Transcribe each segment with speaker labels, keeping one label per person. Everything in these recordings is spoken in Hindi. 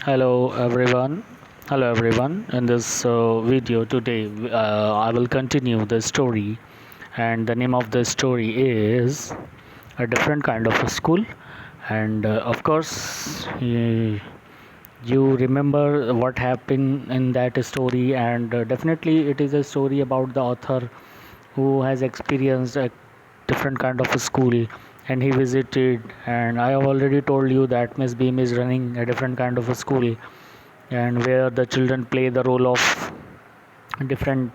Speaker 1: Hello everyone. Hello everyone. In this video today, I will continue the story, and the name of the story is a different kind of a school. And of course, you remember what happened in that story, and definitely it is a story about the author who has experienced a different kind of a school and he visited. And I have already told you that Miss Beam is running a different kind of a school and where the children play the role of different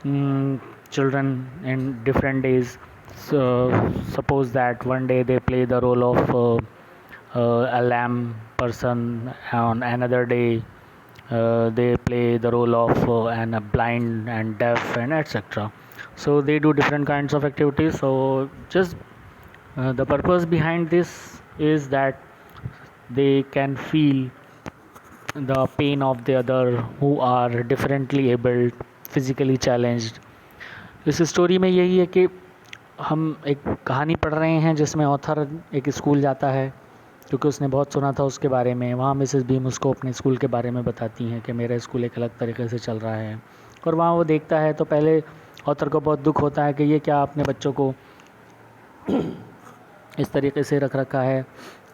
Speaker 1: mm, children in different days. So suppose that one day they play the role of a lamb person, on another day they play the role of an a blind and deaf and etc. So they do different kinds of activities. So just the purpose behind this is that they can feel the pain of the other who are differently abled, physically challenged. इस स्टोरी में यही है कि हम एक कहानी पढ़ रहे हैं जिसमें ऑथर एक स्कूल जाता है क्योंकि उसने बहुत सुना था उसके बारे में। वहाँ मिसेस बीम उसको अपने स्कूल के बारे में बताती हैं कि मेरा स्कूल एक अलग तरीके से चल रहा है। और वहाँ वो देखता है तो पहले ऑथर को बहुत दुख होता है कि ये क्या आपने बच्चों को इस तरीके से रख रखा है,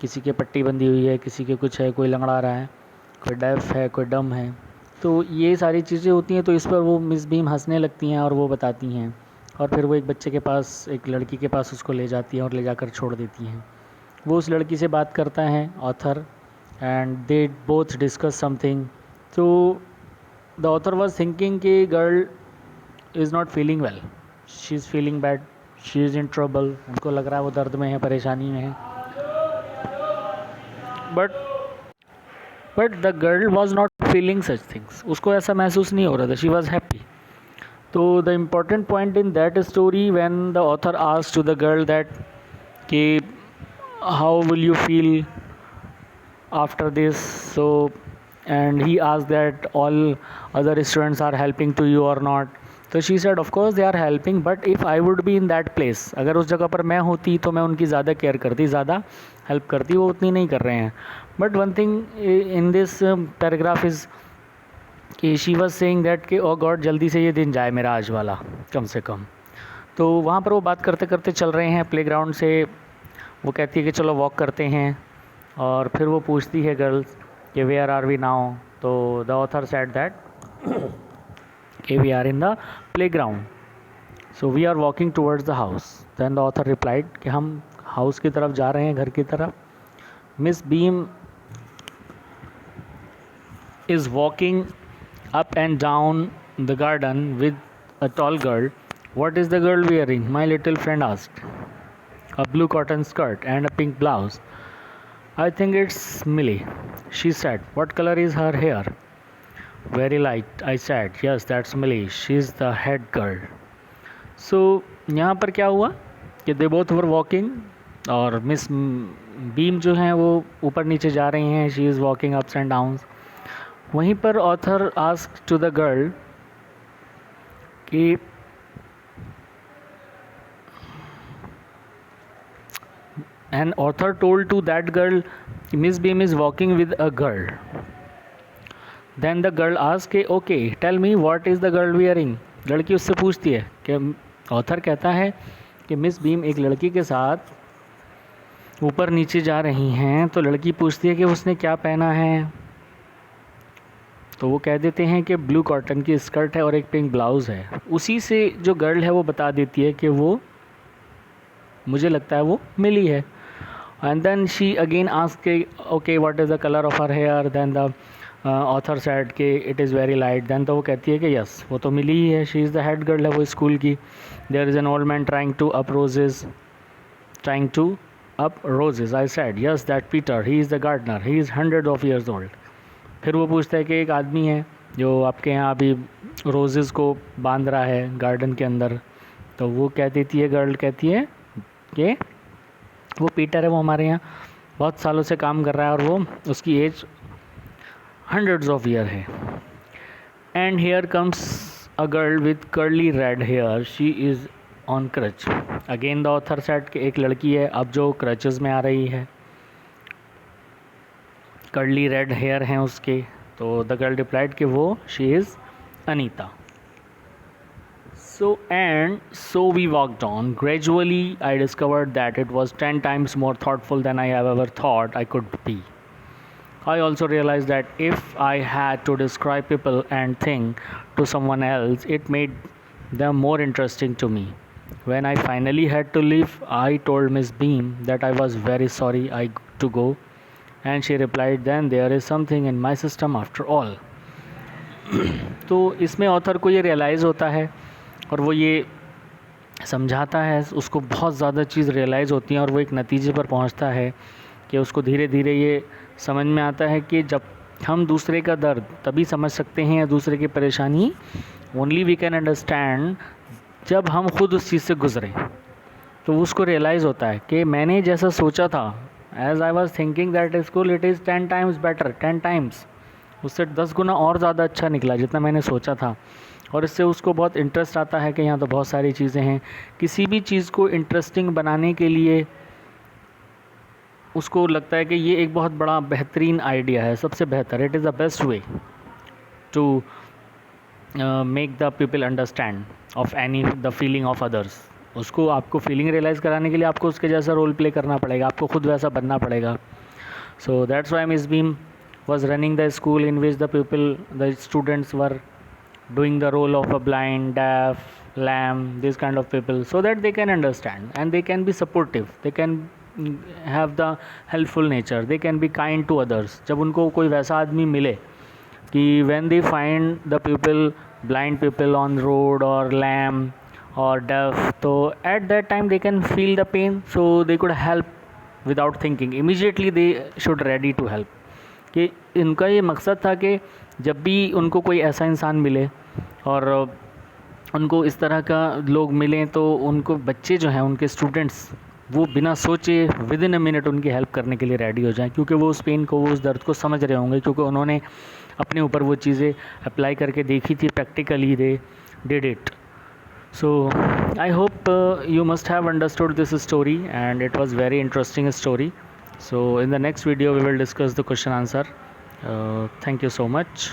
Speaker 1: किसी के पट्टी बंधी हुई है, किसी के कुछ है, कोई लंगड़ा रहा है, कोई डेफ है, कोई डम है। तो ये सारी चीज़ें होती हैं। तो इस पर वो मिस बीम हंसने लगती हैं और वो बताती हैं, और फिर वो एक बच्चे के पास, एक लड़की के पास उसको ले जाती हैं और ले जाकर छोड़ देती हैं। वो उस लड़की से बात करता है author, and they both discuss something. तो द ऑथर वाज थिंकिंग कि girl is not feeling well, she is feeling bad, she is in trouble. उनको लग रहा है वो दर्द में है, परेशानी में है। But the girl was not feeling such things. उसको ऐसा महसूस नहीं हो रहा था, शी वॉज हैप्पी। तो the important point in that story when the author asked to the girl that कि how will you feel after this, so and he asked that all other students are helping to you or not. So she said of course they are helping, but if I would be in that place, अगर उस जगह पर मैं होती तो मैं उनकी ज़्यादा केयर करती, ज़्यादा हेल्प करती। वो उतनी नहीं कर रहे हैं। But one thing in this paragraph is कि शी वॉज सेइंग दैट कि ओ गॉड जल्दी से ये दिन जाए मेरा आज वाला, कम से कम। तो वहाँ पर वो बात करते करते चल रहे हैं प्लेग्राउंड से। वो कहती है कि चलो वॉक करते हैं, और फिर वो पूछती है गर्ल्स कि वेयर आर वी नाउ। तो द ऑथर सेड दैट कि we are in the playground, so we are walking towards the house. Then the author replied कि हम हाउस की तरफ जा रहे हैं, घर की तरफ। Miss beam is walking up and down the garden with a tall girl. What is the girl wearing? My little friend asked. A blue cotton skirt and a pink blouse. I think it's Millie, she said. What color is her hair? Very light, I said. Yes, that's Millie. She's the head girl. So यहाँ पर क्या हुआ कि they both were walking, और मिस बीम जो हैं वो ऊपर नीचे जा रही हैं, she is walking ups and downs. वहीं पर author asked to the girl कि an author told to that girl Miss Beam is walking with a girl. Then the girl asked okay tell me what is the girl wearing. लड़की उससे पूछती है कि ऑथर कहता है कि मिस बीम एक लड़की के साथ ऊपर नीचे जा रही हैं, तो लड़की पूछती है कि उसने क्या पहना है। तो वो कह देते हैं कि ब्लू कॉटन की स्कर्ट है और एक पिंक ब्लाउज़ है। उसी से जो गर्ल है वो बता देती है कि वो, मुझे लगता है वो मिली है। And then she again asked okay what is the color of her hair. Then the author said कि it is very light. Then तो वो कहती है कि yes वो तो मिली ही है, she is the head girl है वो स्कूल की। There is an old man trying to up roses. I said yes that Peter, he is the gardener, he is hundreds of years old. फिर वो पूछता है कि एक आदमी है जो आपके यहाँ अभी रोजेज़ को बांध रहा है गार्डन के अंदर। तो वो कह देती है, गर्ल कहती है कि वो पीटर है, वो हमारे यहाँ बहुत सालों से काम कर रहा है और वो उसकी एज हंड्रेड्स ऑफ ईयर है। And here comes a girl with curly red hair, she is on crutch. Again the author said कि एक लड़की है अब जो क्रचेस में आ रही है। कर्ली रेड हेयर हैं उसके। तो द गर्ल रिप्लाइड कि वो she is Anita. So we walked on. Gradually, I discovered that it was 10 times more thoughtful than I have ever thought I could be. I also realized that if I had to describe people and things to someone else, it made them more interesting to me. When I finally had to leave, I told Miss Beam that I was very sorry to go, and she replied, "Then there is something in my system after all." तो इसमें ऑथर को ये रियलाइज़ होता है और वो ये समझाता है, उसको बहुत ज़्यादा चीज़ रियलाइज़ होती हैं और वो एक नतीजे पर पहुंचता है कि उसको धीरे धीरे ये समझ में आता है कि जब हम दूसरे का दर्द तभी समझ सकते हैं या दूसरे की परेशानी ओनली वी कैन अंडरस्टैंड जब हम खुद उस चीज़ से गुज़रें। तो उसको रियलाइज़ होता है कि मैंने जैसा सोचा था, as I was thinking that school it is 10 times better, 10 times, उससे 10 गुना और ज़्यादा अच्छा निकला जितना मैंने सोचा था। और इससे उसको बहुत इंटरेस्ट आता है कि यहाँ तो बहुत सारी चीज़ें हैं। किसी भी चीज़ को इंटरेस्टिंग बनाने के लिए उसको लगता है कि ये एक बहुत बड़ा बेहतरीन आइडिया है, सबसे बेहतर, it is the best way to make the people understand of any the feeling of others. उसको आपको फीलिंग रियलाइज़ कराने के लिए आपको उसके जैसा रोल प्ले करना पड़ेगा, आपको खुद वैसा बनना पड़ेगा। So that's why miss beam was running the school in which the students were doing the role of a blind, deaf, lame, these kind of people, so that they can understand and they can be supportive, they can have the helpful nature, they can be kind to others। जब उनको कोई वैसा आदमी मिले कि when they find the people, blind people on road or lame or deaf, तो at that time they can feel the pain, so they could help without thinking, immediately they should ready to help। कि इनका ये मकसद था कि जब भी उनको कोई ऐसा इंसान मिले और उनको इस तरह का लोग मिलें तो उनको बच्चे जो हैं, उनके स्टूडेंट्स, वो बिना सोचे विद इन अ मिनट उनकी हेल्प करने के लिए रेडी हो जाएं, क्योंकि वो उस पेन को, वो उस दर्द को समझ रहे होंगे, क्योंकि उन्होंने अपने ऊपर वो चीज़ें अप्लाई करके देखी थी, practically they did it. So I hope you must have understood this story and it was very interesting story. So in the next video we will discuss the question answer. Thank you so much.